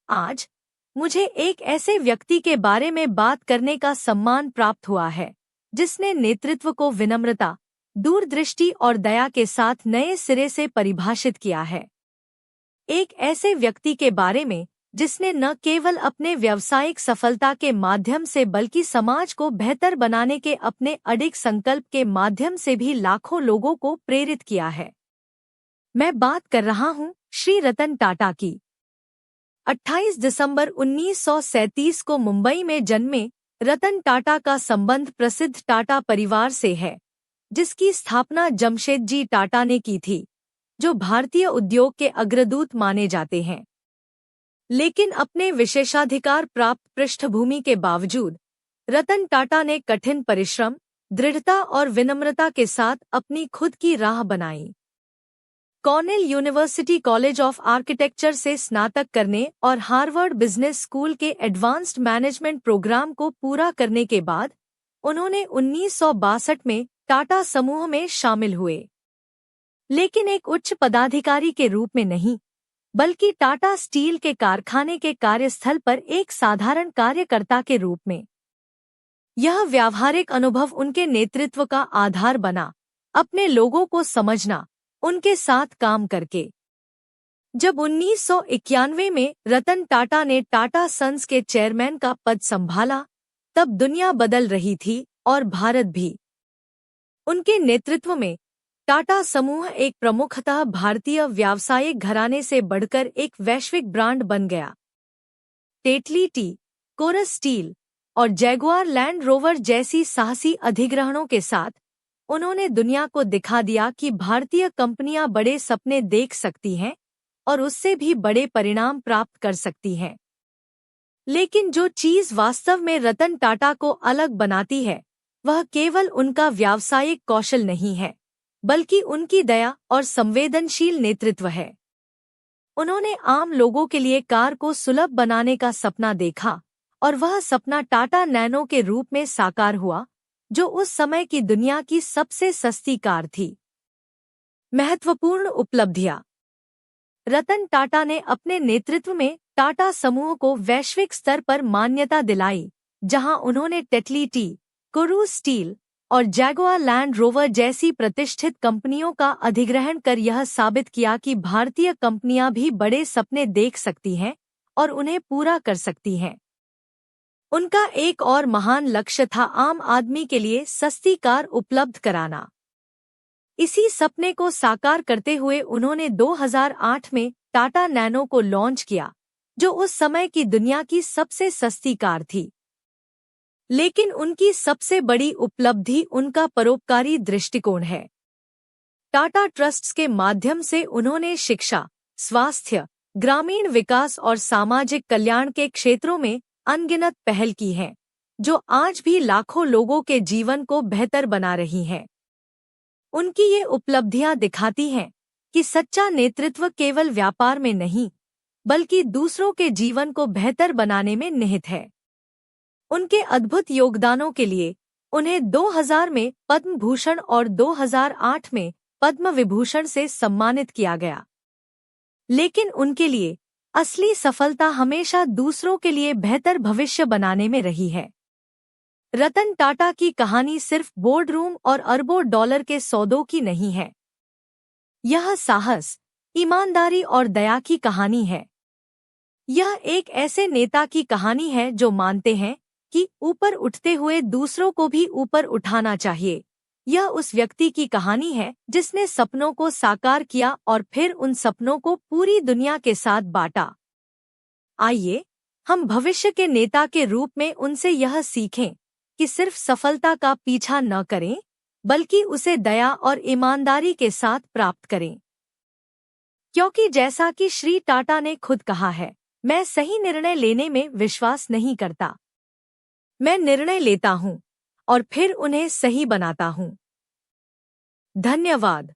आज मुझे एक ऐसे व्यक्ति के बारे में बात करने का सम्मान प्राप्त हुआ है जिसने नेतृत्व को विनम्रता, दूरदृष्टि और दया के साथ नए सिरे से परिभाषित किया है। एक ऐसे व्यक्ति के बारे में जिसने न केवल अपने व्यावसायिक सफलता के माध्यम से बल्कि समाज को बेहतर बनाने के अपने अडिग संकल्प के माध्यम से भी लाखों लोगों को प्रेरित किया है। मैं बात कर रहा हूं श्री रतन टाटा की। 28 दिसंबर 1937 को मुंबई में जन्मे रतन टाटा का संबंध प्रसिद्ध टाटा परिवार से है, जिसकी स्थापना जमशेदजी टाटा ने की थी, जो भारतीय उद्योग के अग्रदूत माने जाते हैं। लेकिन अपने विशेषाधिकार प्राप्त पृष्ठभूमि के बावजूद रतन टाटा ने कठिन परिश्रम, दृढ़ता और विनम्रता के साथ अपनी खुद की राह बनाई। Cornell university college of architecture से स्नातक करने और हार्वर्ड बिजनेस स्कूल के एडवांस्ड मैनेजमेंट प्रोग्राम को पूरा करने के बाद उन्होंने 1962 में टाटा समूह में शामिल हुए, लेकिन एक उच्च पदाधिकारी के रूप में नहीं, बल्कि टाटा स्टील के कारखाने के कार्यस्थल पर एक साधारण कार्यकर्ता के रूप में। यह व्यावहारिक अनुभव उनके नेतृत्व का आधार बना, अपने लोगों को समझना, उनके साथ काम करके। जब 1991 में रतन टाटा ने टाटा सन्स के चेयरमैन का पद संभाला, तब दुनिया बदल रही थी और भारत भी। उनके नेतृत्व में टाटा समूह एक प्रमुखतः भारतीय व्यावसायिक घराने से बढ़कर एक वैश्विक ब्रांड बन गया। टेटली टी, कोरस स्टील और जैगुआर लैंड रोवर जैसी साहसी अधिग्रहणों के साथ उन्होंने दुनिया को दिखा दिया कि भारतीय कंपनियां बड़े सपने देख सकती हैं और उससे भी बड़े परिणाम प्राप्त कर सकती हैं। लेकिन जो चीज वास्तव में रतन टाटा को अलग बनाती है, वह केवल उनका व्यावसायिक कौशल नहीं है, बल्कि उनकी दया और संवेदनशील नेतृत्व है। उन्होंने आम लोगों के लिए कार को सुलभ बनाने का सपना देखा, और वह सपना टाटा नैनो के रूप में साकार हुआ, जो उस समय की दुनिया की सबसे सस्ती कार थी। महत्वपूर्ण उपलब्धियां। रतन टाटा ने अपने नेतृत्व में टाटा समूह को वैश्विक स्तर पर मान्यता दिलाई, जहां उन्होंने टेटली टी, कोरस स्टील और जैगुआर लैंड रोवर जैसी प्रतिष्ठित कंपनियों का अधिग्रहण कर यह साबित किया कि भारतीय कंपनियां भी बड़े सपने देख सकती हैं और उन्हें पूरा कर सकती हैं। उनका एक और महान लक्ष्य था आम आदमी के लिए सस्ती कार उपलब्ध कराना। इसी सपने को साकार करते हुए उन्होंने 2008 में टाटा नैनो को लॉन्च किया, जो उस समय की दुनिया की सबसे सस्ती कार थी। लेकिन उनकी सबसे बड़ी उपलब्धि उनका परोपकारी दृष्टिकोण है। टाटा ट्रस्ट्स के माध्यम से उन्होंने शिक्षा, स्वास्थ्य, ग्रामीण विकास और सामाजिक कल्याण के क्षेत्रों में अनगिनत पहल की हैं, जो आज भी लाखों लोगों के जीवन को बेहतर बना रही हैं। उनकी ये उपलब्धियां दिखाती हैं कि सच्चा नेतृत्व केवल व्यापार में नहीं, बल्कि दूसरों के जीवन को बेहतर बनाने में निहित है। उनके अद्भुत योगदानों के लिए उन्हें 2000 में पद्म भूषण और 2008 में पद्म विभूषण से सम्मानित किया गया। लेकिन उनके लिए असली सफलता हमेशा दूसरों के लिए बेहतर भविष्य बनाने में रही है। रतन टाटा की कहानी सिर्फ बोर्डरूम और अरबों डॉलर के सौदों की नहीं है। यह साहस, ईमानदारी और दया की कहानी है। यह एक ऐसे नेता की कहानी है जो मानते हैं कि ऊपर उठते हुए दूसरों को भी ऊपर उठाना चाहिए। यह उस व्यक्ति की कहानी है जिसने सपनों को साकार किया और फिर उन सपनों को पूरी दुनिया के साथ बांटा। आइए हम भविष्य के नेता के रूप में उनसे यह सीखें कि सिर्फ सफलता का पीछा न करें, बल्कि उसे दया और ईमानदारी के साथ प्राप्त करें। क्योंकि जैसा कि श्री टाटा ने खुद कहा है, मैं सही निर्णय लेने में विश्वास नहीं करता। मैं निर्णय लेता हूं और फिर उन्हें सही बनाता हूं। धन्यवाद।